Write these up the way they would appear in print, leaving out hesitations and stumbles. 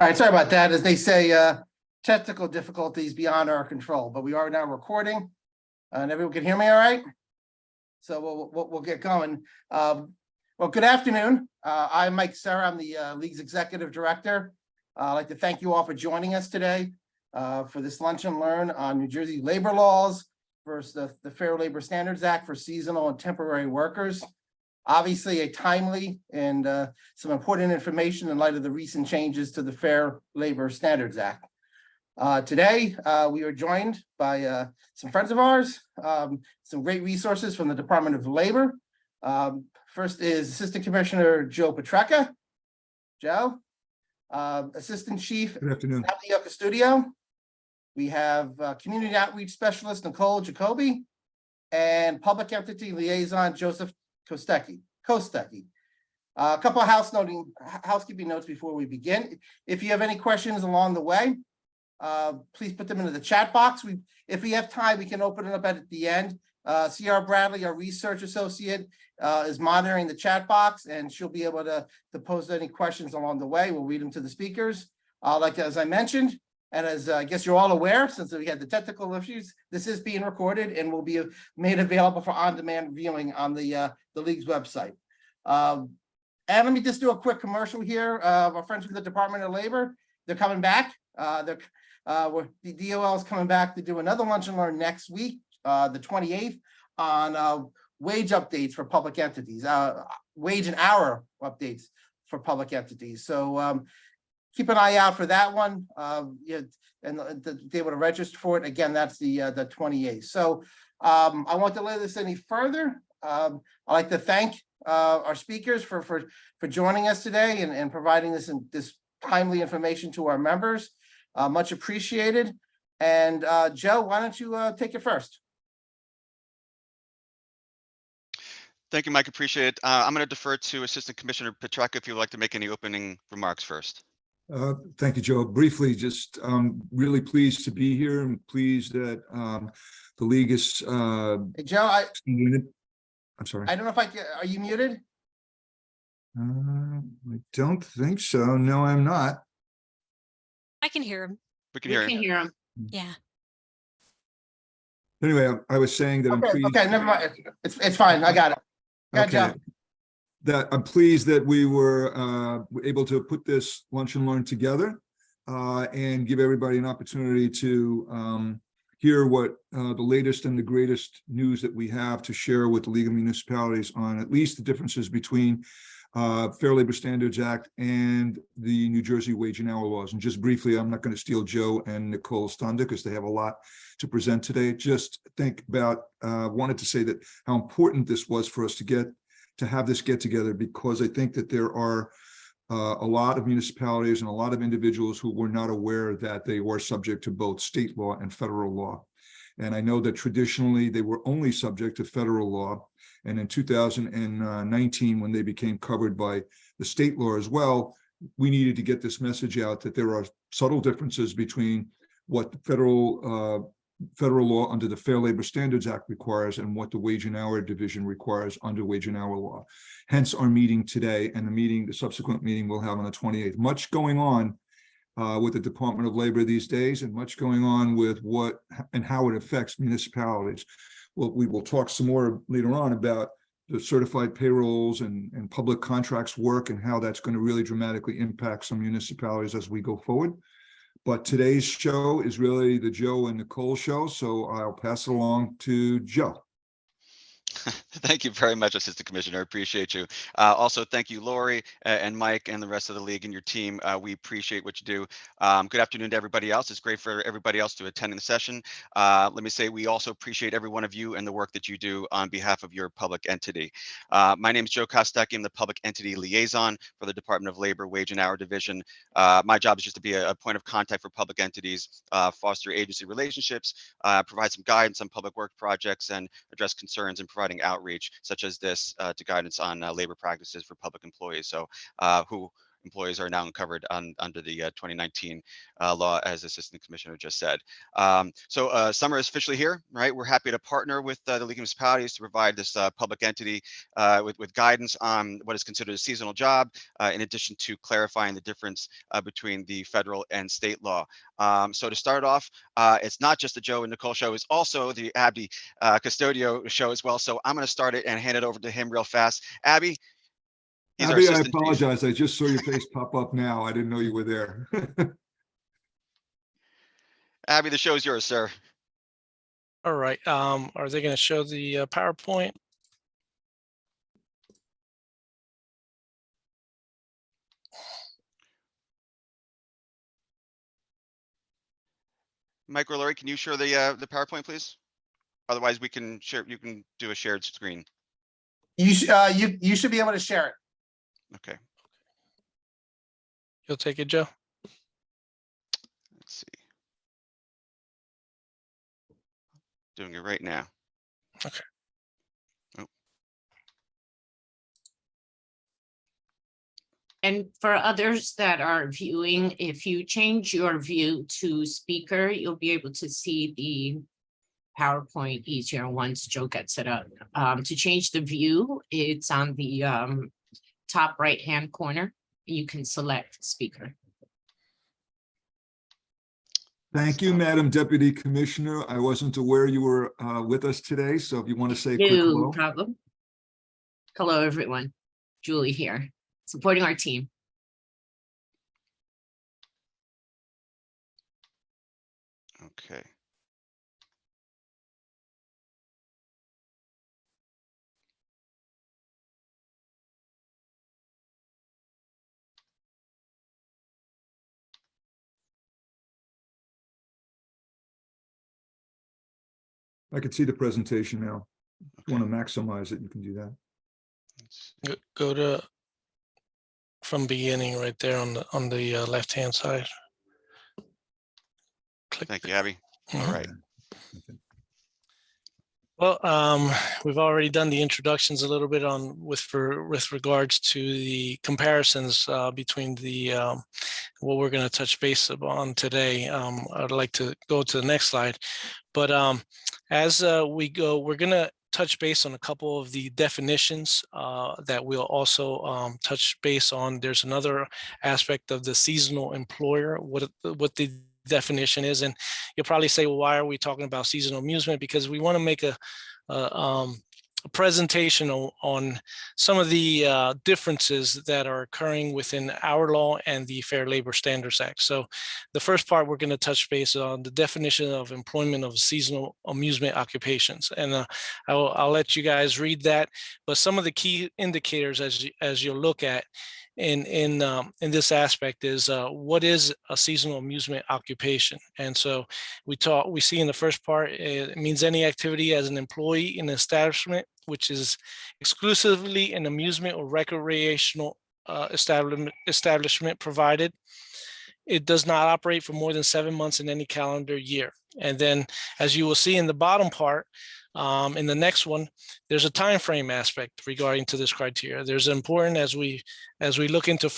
All right, sorry about that. As they say, technical difficulties beyond our control, but we are now recording, and everyone can hear me all right? So we'll get going. Well, good afternoon. I'm Mike Serra. I'm the League's Executive Director. I'd like to thank you all for joining us today for this lunch and learn on New Jersey labor laws versus the Fair Labor Standards Act for seasonal and temporary workers. Obviously, a timely and some important information in light of the recent changes to the Fair Labor Standards Act. Today, we are joined by some friends of ours, some great resources from the Department of Labor. First is Assistant Commissioner Joe Petracca. Joe. Assistant Chief Natalie Custodio. We have Community Outreach Specialist Nicole Jacoby and Public Entity Liaison Joseph Kostecki. A couple of housekeeping notes before we begin. If you have any questions along the way, please put them into the chat box. If we have time, we can open it up at the end. C.R. Bradley, our research associate, is monitoring the chat box, and she'll be able to pose any questions along the way. We'll read them to the speakers. As I mentioned, and as I guess you're all aware, since we had the technical issues, this is being recorded and will be made available for on-demand viewing on the League's website. And let me just do a quick commercial here. Our friends from the Department of Labor, they're coming back. The DOL is coming back to do another lunch and learn next week, the 28th, on wage updates for public entities, wage and hour updates for public entities. So keep an eye out for that one, and be able to register for it. Again, that's the 28th. So I won't delay this any further. I'd like to thank our speakers for joining us today and providing this timely information to our members. Much appreciated. And Joe, why don't you take it first? Thank you, Mike. Appreciate it. I'm going to defer to Assistant Commissioner Petracca if you'd like to make any opening remarks first. Thank you, Joe. Briefly, just really pleased to be here and pleased that the League is. Hey, Joe, I'm sorry. I don't know if are you muted? I don't think so. No, I'm not. I can hear him. We can hear him. Yeah. Anyway, I was saying that I'm pleased. Okay, never mind. It's fine. I got it. Okay. That I'm pleased that we were able to put this lunch and learn together and give everybody an opportunity to hear what the latest and the greatest news that we have to share with the League of Municipalities on at least the differences between Fair Labor Standards Act and the New Jersey wage and hour laws. And just briefly, I'm not going to steal Joe and Nicole's thunder because they have a lot to present today. Just think about, wanted to say that how important this was for us to have this get together, because I think that there are a lot of municipalities and a lot of individuals who were not aware that they were subject to both state law and federal law. And I know that traditionally they were only subject to federal law. And in 2019, when they became covered by the state law as well, we needed to get this message out that there are subtle differences between what the federal law under the Fair Labor Standards Act requires and what the wage and hour division requires under wage and hour law. Hence our meeting today and the subsequent meeting we'll have on the 28th. Much going on with the Department of Labor these days, and much going on with what and how it affects municipalities. Well, we will talk some more later on about the certified payrolls and public contracts work and how that's going to really dramatically impact some municipalities as we go forward. But today's show is really the Joe and Nicole show, so I'll pass it along to Joe. Thank you very much, Assistant Commissioner. I appreciate you. Also, thank you, Lori and Mike and the rest of the League and your team. We appreciate what you do. Good afternoon to everybody else. It's great for everybody else to attend the session. Let me say we also appreciate every one of you and the work that you do on behalf of your public entity. My name is Joe Kostecki. I'm the Public Entity Liaison for the Department of Labor Wage and Hour Division. My job is just to be a point of contact for public entities, foster agency relationships, provide some guidance on public work projects, and address concerns and providing outreach such as this to guidance on labor practices for public employees, so who employees are now covered under the 2019 law, as Assistant Commissioner just said. So summer is officially here, right? We're happy to partner with the League of Municipalities to provide this public entity with guidance on what is considered a seasonal job, in addition to clarifying the difference between the federal and state law. So to start off, it's not just the Joe and Nicole show, it's also the Abby Custodio show as well. So I'm going to start it and hand it over to him real fast. Abby, he's our Abby, I assistant chief. apologize. I just saw your face pop up now. I didn't know you were there. Abby, the show is yours, sir. All right. Are they going to show the PowerPoint? Mike or Lori, can you share the PowerPoint, please? Otherwise, we can share. You can do a shared screen. You should be able to share it. Okay. You'll take it, Joe? Let's see. Doing it right now. Okay. Oh. And for others that are viewing, if you change your view to speaker, you'll be able to see the PowerPoint easier once Joe gets it up. To change the view, it's on the top right-hand corner. You can select speaker. Thank you, Madam Deputy Commissioner. I wasn't aware you were with us today, so if you want to say a quick No hello. problem. Hello, everyone. Julie here, supporting our team. Okay. I can see the presentation now. If you want to maximize it, you can do that. Go to from beginning right there on the left-hand side. Click. Thank you, Abby. All Mhm. right. Well, we've already done the introductions a little bit on with regards to the comparisons between the what we're going to touch base upon today. I'd like to go to the next slide, but as we go, we're going to touch base on a couple of the definitions that we'll also touch base on. There's another aspect of the seasonal employer, what the definition is, and you'll probably say, well, why are we talking about seasonal amusement? Because we want to make a presentation on some of the differences that are occurring within our law and the Fair Labor Standards Act. So the first part, we're going to touch base on the definition of employment of seasonal amusement occupations. And I'll let you guys read that, but some of the key indicators as you look at in this aspect is what is a seasonal amusement occupation. And so we see in the first part, it means any activity as an employee in an establishment which is exclusively an amusement or recreational establishment provided. It does not operate for more than 7 months in any calendar year. And then, as you will see in the bottom part, in the next one, there's a time frame aspect regarding to this criteria. There's important as we look into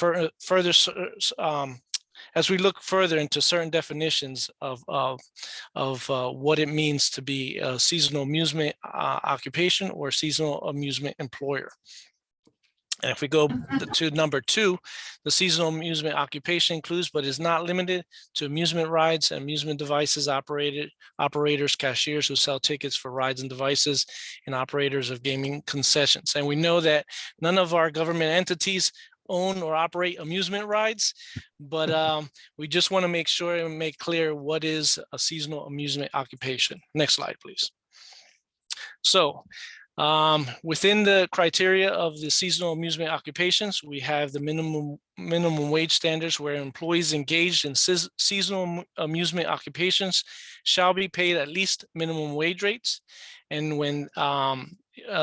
as we look further into certain definitions of what it means to be a seasonal amusement occupation or seasonal amusement employer. And if we go to number 2, the seasonal amusement occupation includes, but is not limited to, amusement rides and amusement devices operators, cashiers who sell tickets for rides and devices, and operators of gaming concessions. And we know that none of our government entities own or operate amusement rides, but we just want to make sure and make clear what is a seasonal amusement occupation. Next slide, please. So within the criteria of the seasonal amusement occupations, we have the minimum wage standards, where employees engaged in seasonal amusement occupations shall be paid at least minimum wage rates. And when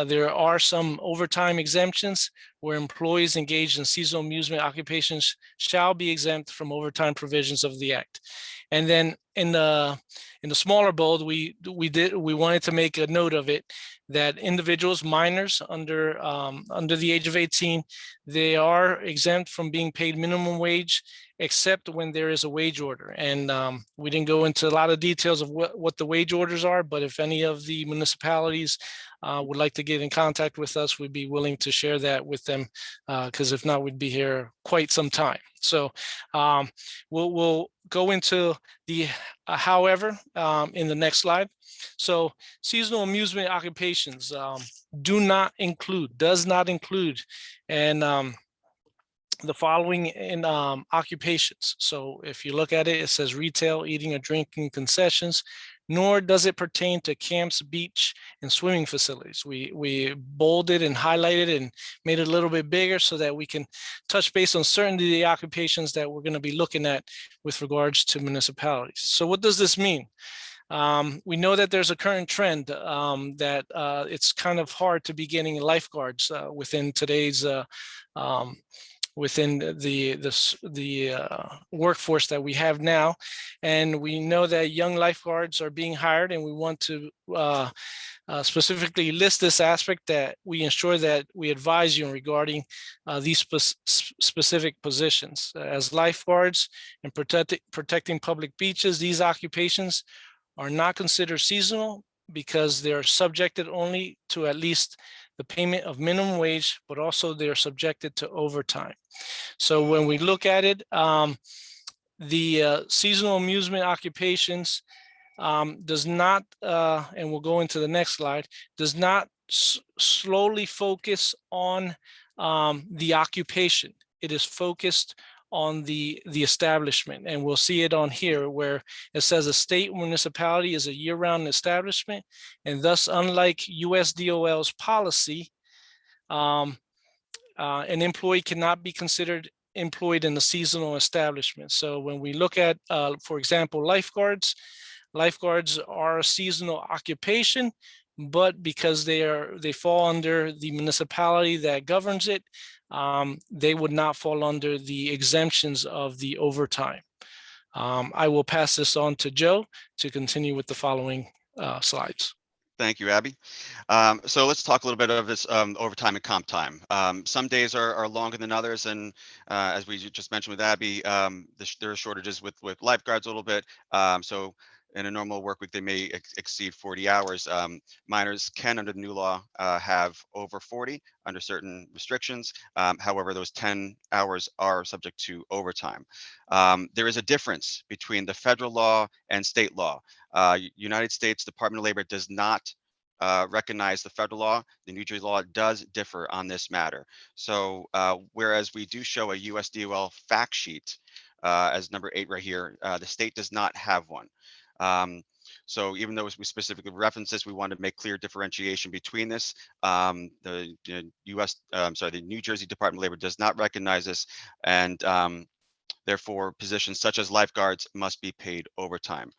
there are some overtime exemptions, where employees engaged in seasonal amusement occupations shall be exempt from overtime provisions of the Act. And then in the smaller bold, we wanted to make a note of it, that individuals, minors under the age of 18, they are exempt from being paid minimum wage, except when there is a wage order. And we didn't go into a lot of details of what the wage orders are, but if any of the municipalities would like to get in contact with us, we'd be willing to share that with them, because if not, we'd be here quite some time. So we'll go into the however in the next slide. So seasonal amusement occupations does not include, and the following in occupations. So if you look at it, it says retail, eating or drinking concessions, nor does it pertain to camps, beach, and swimming facilities. We bolded and highlighted and made it a little bit bigger so that we can touch base on certain of the occupations that we're going to be looking at with regards to municipalities. So what does this mean? We know that there's a current trend that it's kind of hard to be getting lifeguards within today's within the workforce that we have now. And we know that young lifeguards are being hired, and we want to specifically list this aspect, that we ensure that we advise you regarding these specific positions. As lifeguards and protecting public beaches, these occupations are not considered seasonal because they're subjected only to at least the payment of minimum wage, but also they're subjected to overtime. So when we look at it, the seasonal amusement occupations does not, and we'll go into the next slide, does not slowly focus on the occupation. It is focused on the establishment, and we'll see it on here where it says a state municipality is a year-round establishment, and thus, unlike USDOL's policy, an employee cannot be considered employed in a seasonal establishment. So when we look at, for example, lifeguards are a seasonal occupation, but because they fall under the municipality that governs it, they would not fall under the exemptions of the overtime. I will pass this on to Joe to continue with the following slides. Thank you, Abby. So let's talk a little bit of this overtime and comp time. Some days are longer than others, and as we just mentioned with Abby, there are shortages with lifeguards a little bit. So in a normal work week, they may exceed 40 hours. Minors can, under the new law, have over 40 under certain restrictions. However, those 10 hours are subject to overtime. There is a difference between the federal law and state law. United States Department of Labor does not recognize the federal law. The New Jersey law does differ on this matter. So whereas we do show a USDOL fact sheet as number 8 right here, the state does not have one. So even though we specifically reference this, we want to make clear differentiation between this. The New Jersey Department of Labor does not recognize this, and therefore positions such as lifeguards must be paid overtime.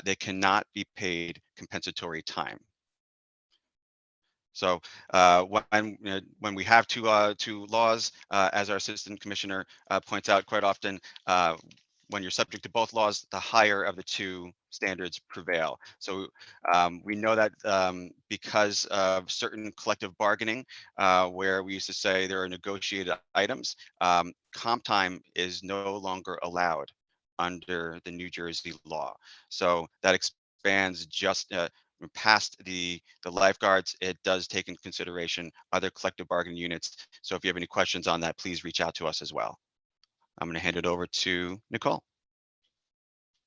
They cannot be paid compensatory time. So when we have two laws, as our assistant commissioner points out quite often, when you're subject to both laws, the higher of the two standards prevail. So we know that because of certain collective bargaining, where we used to say there are negotiated items, comp time is no longer allowed under the New Jersey law. So that expands just past the lifeguards. It does take into consideration other collective bargaining units. So if you have any questions on that, please reach out to us as well. I'm going to hand it over to Nicole.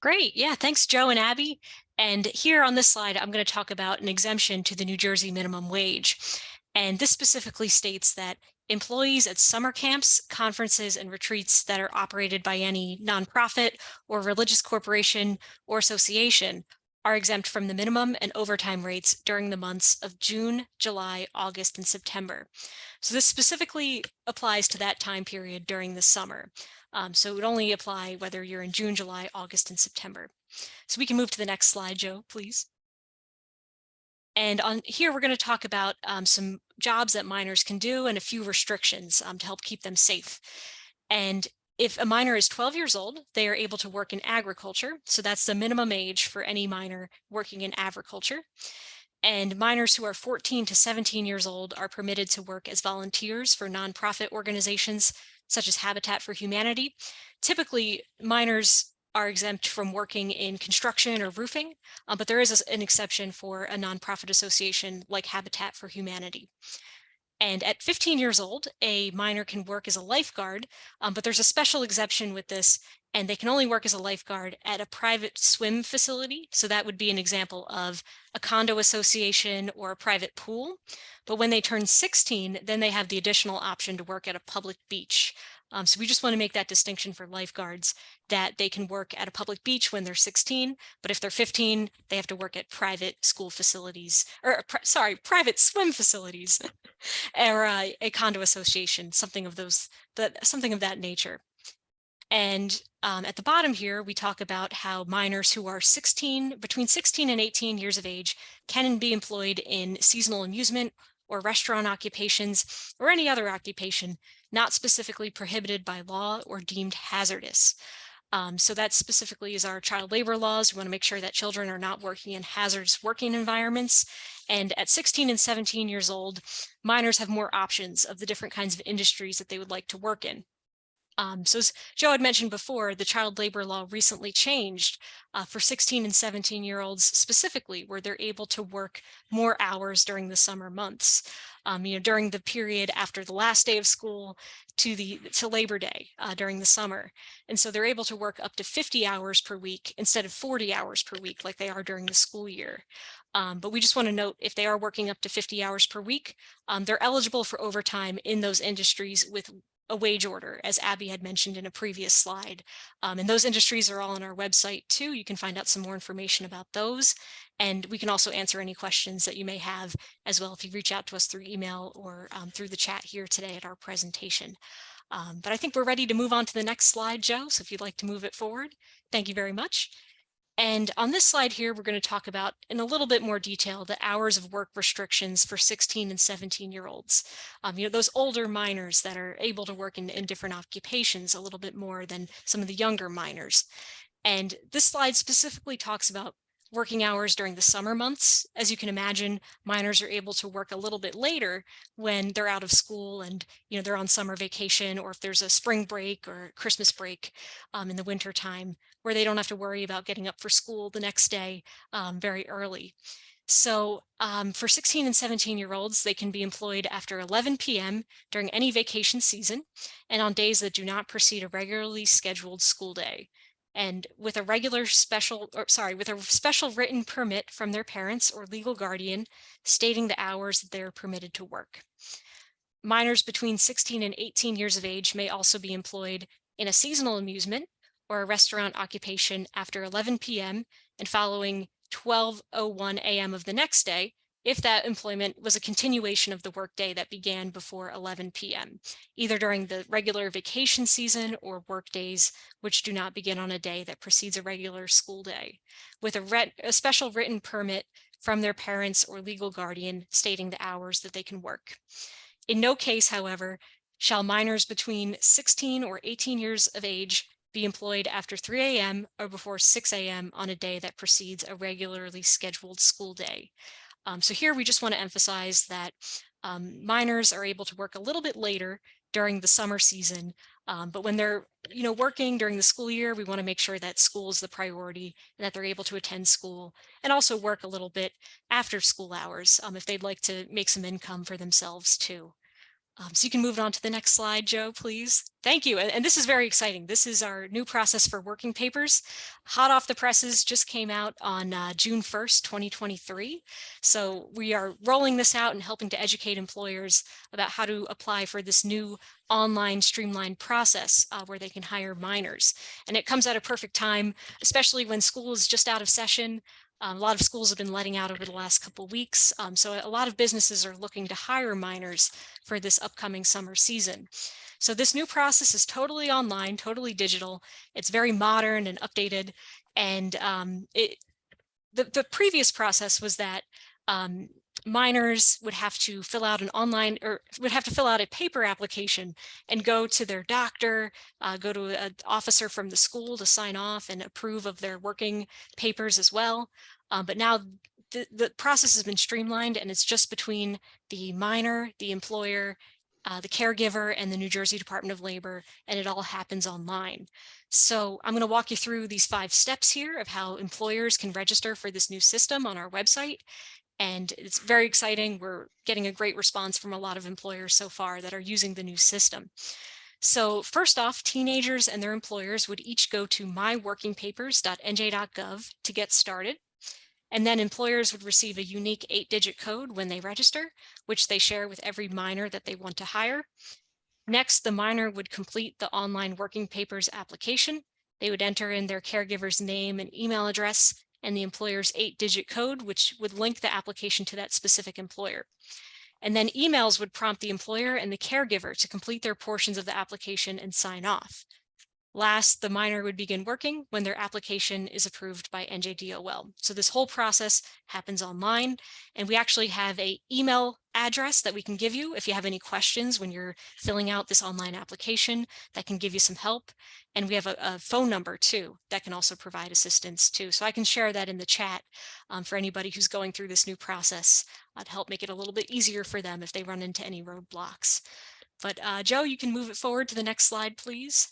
Great. Yeah, thanks, Joe and Abby. And here on this slide, I'm going to talk about an exemption to the New Jersey minimum wage. And this specifically states that employees at summer camps, conferences, and retreats that are operated by any nonprofit or religious corporation or association are exempt from the minimum and overtime rates during the months of June, July, August, and September. So this specifically applies to that time period during the summer. So it would only apply whether you're in June, July, August, and September. So we can move to the next slide, Joe, please. And on here, we're going to talk about some jobs that minors can do and a few restrictions to help keep them safe. And if a minor is 12 years old, they are able to work in agriculture. So that's the minimum age for any minor working in agriculture. And minors who are 14 to 17 years old are permitted to work as volunteers for nonprofit organizations such as Habitat for Humanity. Typically, minors are exempt from working in construction or roofing, but there is an exception for a nonprofit association like Habitat for Humanity. And at 15 years old, a minor can work as a lifeguard, but there's a special exception with this, and they can only work as a lifeguard at a private swim facility. So that would be an example of a condo association or a private pool. But when they turn 16, then they have the additional option to work at a public beach. So we just want to make that distinction for lifeguards, that they can work at a public beach when they're 16, but if they're 15, they have to work at private school facilities, or private swim facilities. Or a condo association, something of that nature. And at the bottom here, we talk about how minors who are between 16 and 18 years of age can be employed in seasonal amusement or restaurant occupations or any other occupation not specifically prohibited by law or deemed hazardous. So that specifically is our child labor laws. We want to make sure that children are not working in hazardous working environments. And at 16 and 17 years old, minors have more options of the different kinds of industries that they would like to work in. So as Joe had mentioned before, the child labor law recently changed for 16 and 17-year-olds specifically, where they're able to work more hours during the summer months, during the period after the last day of school to Labor Day during the summer. And so they're able to work up to 50 hours per week instead of 40 hours per week like they are during the school year. But we just want to note, if they are working up to 50 hours per week, they're eligible for overtime in those industries with a wage order, as Abby had mentioned in a previous slide. And those industries are all on our website too. You can find out some more information about those. And we can also answer any questions that you may have as well if you reach out to us through email or through the chat here today at our presentation. But I think we're ready to move on to the next slide, Joe. So if you'd like to move it forward, thank you very much. And on this slide here, we're going to talk about in a little bit more detail the hours of work restrictions for 16 and 17-year-olds. Those older minors that are able to work in different occupations a little bit more than some of the younger minors. And this slide specifically talks about working hours during the summer months. As you can imagine, minors are able to work a little bit later when they're out of school and they're on summer vacation, or if there's a spring break or Christmas break in the winter time, where they don't have to worry about getting up for school the next day very early. So for 16 and 17-year-olds, they can be employed after 11 p.m. during any vacation season and on days that do not precede a regularly scheduled school day. And with a special written permit from their parents or legal guardian stating the hours that they're permitted to work. Minors between 16 and 18 years of age may also be employed in a seasonal amusement or a restaurant occupation after 11 p.m. and following 12:01 a.m. of the next day, if that employment was a continuation of the workday that began before 11 p.m., either during the regular vacation season or work days which do not begin on a day that precedes a regular school day, with a special written permit from their parents or legal guardian stating the hours that they can work. In no case, however, shall minors between 16 or 18 years of age be employed after 3 a.m. or before 6 a.m. on a day that precedes a regularly scheduled school day. So here we just want to emphasize that minors are able to work a little bit later during the summer season, but when they're working during the school year, we want to make sure that school is the priority and that they're able to attend school and also work a little bit after school hours if they'd like to make some income for themselves too. So you can move on to the next slide, Joe, please. Thank you. And this is very exciting. This is our new process for working papers. Hot off the presses, just came out on June 1st, 2023. So we are rolling this out and helping to educate employers about how to apply for this new online streamlined process where they can hire minors. And it comes at a perfect time, especially when school is just out of session. A lot of schools have been letting out over the last couple of weeks. So a lot of businesses are looking to hire minors for this upcoming summer season. So this new process is totally online, totally digital. It's very modern and updated. And the previous process was that minors would have to fill out a paper application and go to their doctor, go to an officer from the school to sign off and approve of their working papers as well. But now the process has been streamlined, and it's just between the minor, the employer, the caregiver, and the New Jersey Department of Labor, and it all happens online. So I'm going to walk you through these 5 steps here of how employers can register for this new system on our website. And it's very exciting. We're getting a great response from a lot of employers so far that are using the new system. So first off, teenagers and their employers would each go to myworkingpapers.nj.gov to get started. And then employers would receive a unique 8-digit code when they register, which they share with every minor that they want to hire. Next, the minor would complete the online working papers application. They would enter in their caregiver's name and email address and the employer's 8-digit code, which would link the application to that specific employer. And then emails would prompt the employer and the caregiver to complete their portions of the application and sign off. Last, the minor would begin working when their application is approved by NJDOL. So this whole process happens online, and we actually have an email address that we can give you if you have any questions when you're filling out this online application that can give you some help. And we have a phone number too that can also provide assistance too. So I can share that in the chat for anybody who's going through this new process to help make it a little bit easier for them if they run into any roadblocks. But Joe, you can move it forward to the next slide, please.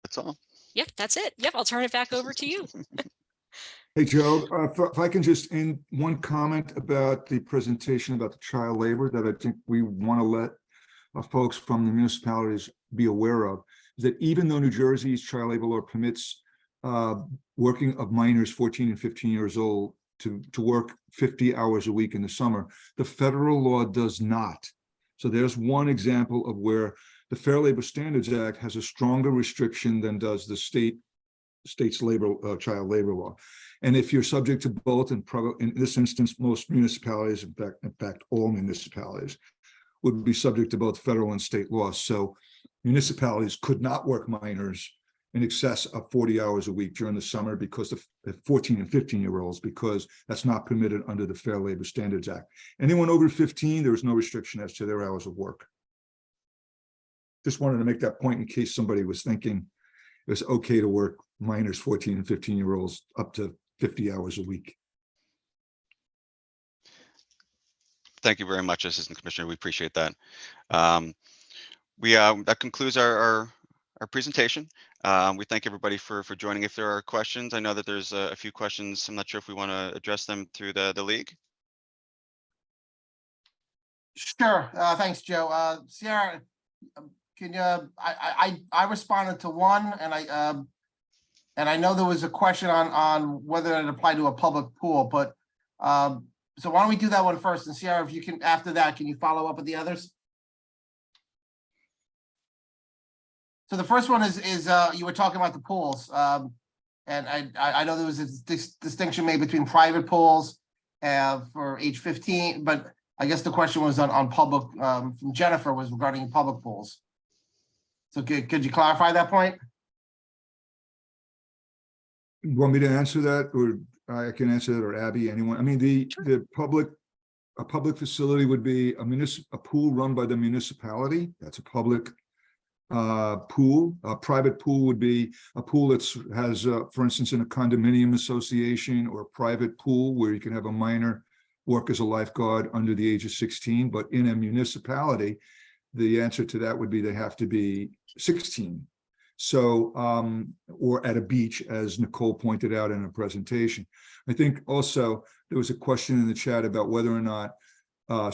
That's all. Yep, that's it. Yep, I'll turn it back over to you. Hey, Joe, if I can just end one comment about the presentation about the child labor that I think we want to let folks from the municipalities be aware of, is that even though New Jersey's child labor law permits working of minors 14 and 15 years old to work 50 hours a week in the summer, the federal law does not. So there's one example of where the Fair Labor Standards Act has a stronger restriction than does the state's labor child labor law. And if you're subject to both, and in this instance, most municipalities, in fact, all municipalities would be subject to both federal and state laws. So municipalities could not work minors in excess of 40 hours a week during the summer because of 14 and 15-year-olds, because that's not permitted under the Fair Labor Standards Act. Anyone over 15, there is no restriction as to their hours of work. Just wanted to make that point in case somebody was thinking it was okay to work minors 14 and 15-year-olds up to 50 hours a week. Thank you very much, Assistant Commissioner. We appreciate that. That concludes our presentation. We thank everybody for joining. If there are questions, I know that there's a few questions. I'm not sure if we want to address them through the league. Sure. Thanks, Joe. Sierra, can you? I responded to one, and I know there was a question on whether it applied to a public pool, but so why don't we do that one first? And Sierra, if you can, after that, can you follow up with the others? So the first one is you were talking about the pools, and I know there was a distinction made between private pools for age 15, but I guess the question was on public, from Jennifer, was regarding public pools. So could you clarify that point? You want me to answer that, or I can answer that, or Abby, anyone? I mean, a public facility would be a pool run by the municipality. That's a public pool. A private pool would be a pool that has, for instance, in a condominium association, or a private pool where you can have a minor work as a lifeguard under the age of 16. But in a municipality, the answer to that would be they have to be 16. So, or at a beach, as Nicole pointed out in her presentation. I think also there was a question in the chat about whether or not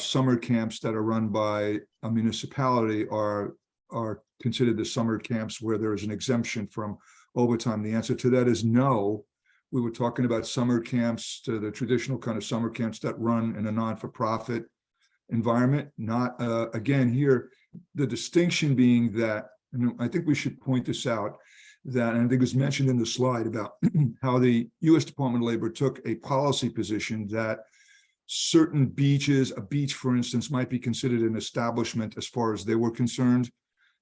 summer camps that are run by a municipality are considered the summer camps where there is an exemption from overtime. The answer to that is no. We were talking about summer camps, to the traditional kind of summer camps that run in a non-for-profit environment. Not, again, here, the distinction being that, and I think we should point this out, that, and I think it was mentioned in the slide about how the U.S. Department of Labor took a policy position that certain beaches, a beach, for instance, might be considered an establishment as far as they were concerned.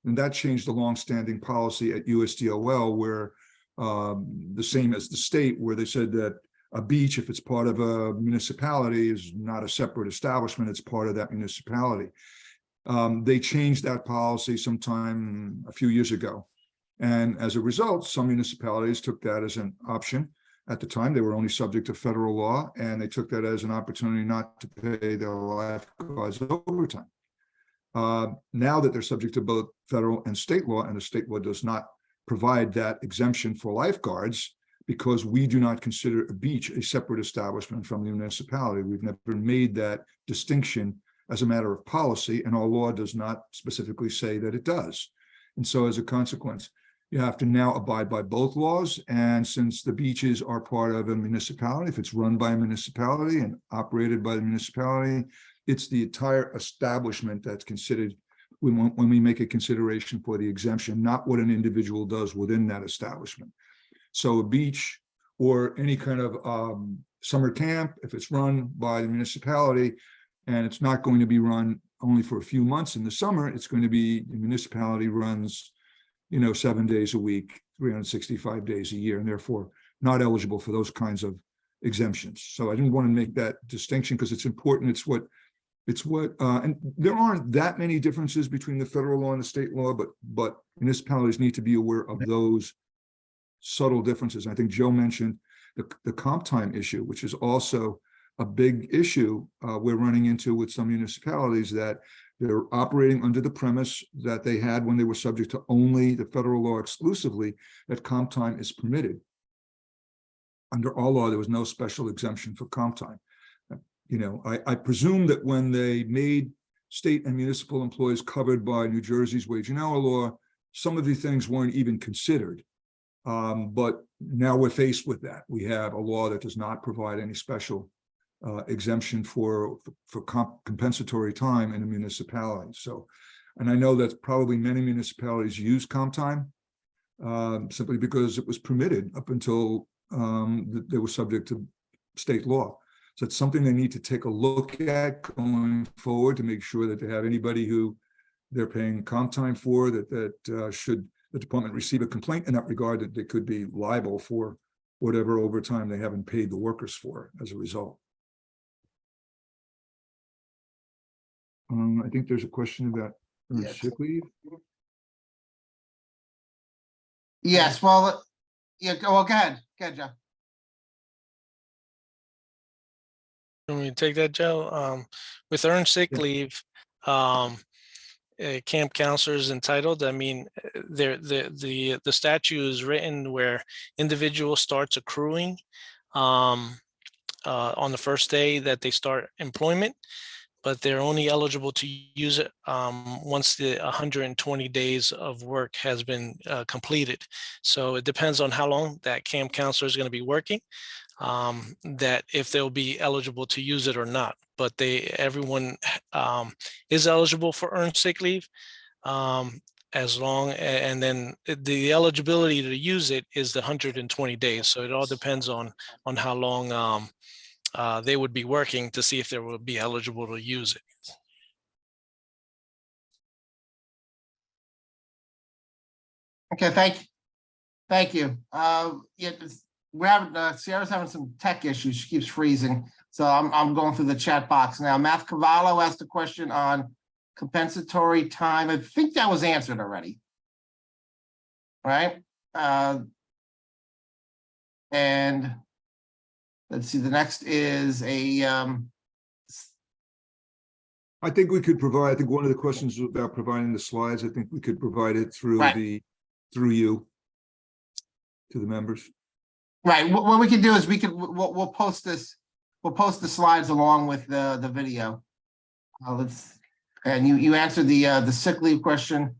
And that changed the longstanding policy at USDOL, where the same as the state, where they said that a beach, if it's part of a municipality, is not a separate establishment, it's part of that municipality. They changed that policy sometime a few years ago. And as a result, some municipalities took that as an option. At the time, they were only subject to federal law, and they took that as an opportunity not to pay their lifeguards overtime. Now that they're subject to both federal and state law, and the state law does not provide that exemption for lifeguards, because we do not consider a beach a separate establishment from the municipality. We've never made that distinction as a matter of policy, and our law does not specifically say that it does. And so as a consequence, you have to now abide by both laws. And since the beaches are part of a municipality, if it's run by a municipality and operated by the municipality, it's the entire establishment that's considered when we make a consideration for the exemption, not what an individual does within that establishment. So a beach or any kind of summer camp, if it's run by the municipality, and it's not going to be run only for a few months in the summer, it's going to be, the municipality runs, 7 days a week, 365 days a year, and therefore not eligible for those kinds of exemptions. So I didn't want to make that distinction because it's important. And there aren't that many differences between the federal law and the state law, but municipalities need to be aware of those subtle differences. I think Joe mentioned the comp time issue, which is also a big issue we're running into with some municipalities, that they're operating under the premise that they had when they were subject to only the federal law exclusively, that comp time is permitted. Under our law, there was no special exemption for comp time. I presume that when they made state and municipal employees covered by New Jersey's wage and hour law, some of the things weren't even considered. But now we're faced with that. We have a law that does not provide any special exemption for compensatory time in a municipality. So, and I know that probably many municipalities use comp time simply because it was permitted up until they were subject to state law. So it's something they need to take a look at going forward to make sure that they have anybody who they're paying comp time for, that should the department receive a complaint in that regard, that they could be liable for whatever overtime they haven't paid the workers for as a result. I think there's a question about earned Yes. sick leave. Yes, well, yeah, well, go ahead, Joe. Can we take that, Joe? With earned sick Yeah. leave, camp counselors entitled. I mean, the statute is written where individual starts accruing on the first day that they start employment, but they're only eligible to use it once the 120 days of work has been completed. So it depends on how long that camp counselor is going to be working, that if they'll be eligible to use it or not. But everyone is eligible for earned sick leave, as long, and then the eligibility to use it is the 120 days. So it all depends on how long they would be working to see if they would be eligible to use it. Okay, thank you. Yeah, we're having, Sierra's having some tech issues. She keeps freezing. So I'm going through the chat box now. Matt Cavallo asked a question on compensatory time. I think that was answered already. Right? And let's see, the next is I think we could provide, I think one of the questions was about providing the slides. I think we could provide it through Right. through you to the members. right. What we can do is we'll post this. We'll post the slides along with the video. And you answered the sick leave question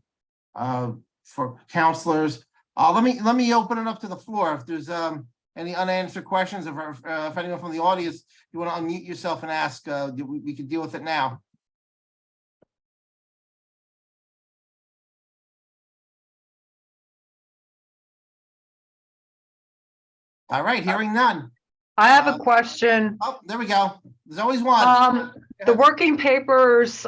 for counselors. Let me open it up to the floor. If there's any unanswered questions, if anyone from the audience, you want to unmute yourself and ask, we could deal with it now. All right, hearing none. I have a question. Oh, there we go. There's always one. The working papers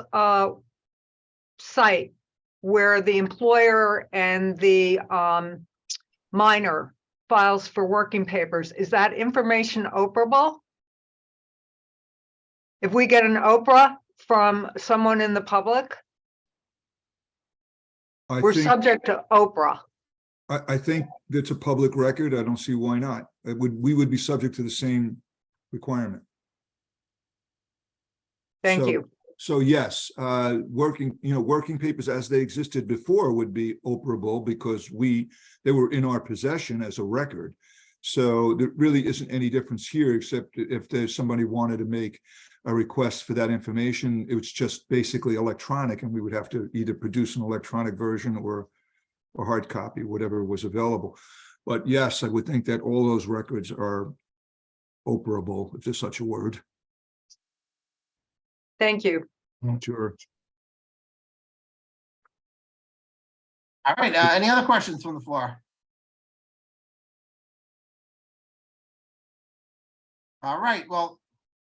site where the employer and the minor files for working papers, is that information operable? If we get an Oprah from someone in the public, I we're think, subject to Oprah. I think that's a public record. I don't see why not. We would be subject to the same requirement. Thank So- you. So yes, working papers as they existed before would be operable because they were in our possession as a record. So there really isn't any difference here, except if there's somebody wanted to make a request for that information, it was just basically electronic, and we would have to either produce an electronic version or a hard copy, whatever was available. But yes, I would think that all those records are operable, if there's such a word. Thank you. Sure. All right, any other questions from the floor? All right, well,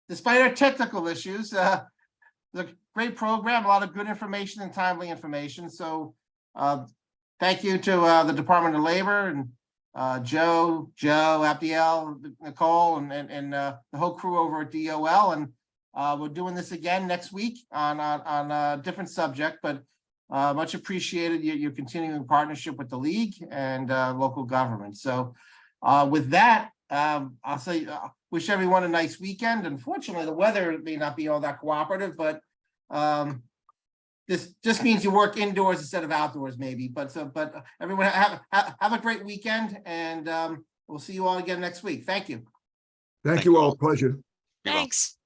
despite our technical issues, the great program, a lot of good information and timely information. So thank you to the Department of Labor and Joe, Abdiel, Nicole, and the whole crew over at DOL. And we're doing this again next week on a different subject, but much appreciated your continuing partnership with the league and local government. So with that, I'll say wish everyone a nice weekend. Unfortunately, the weather may not be all that cooperative, but this just means you work indoors instead of outdoors, maybe. But everyone have a great weekend, and we'll see you all again next week. Thank you. Thank you all. Pleasure. Be well. Thanks.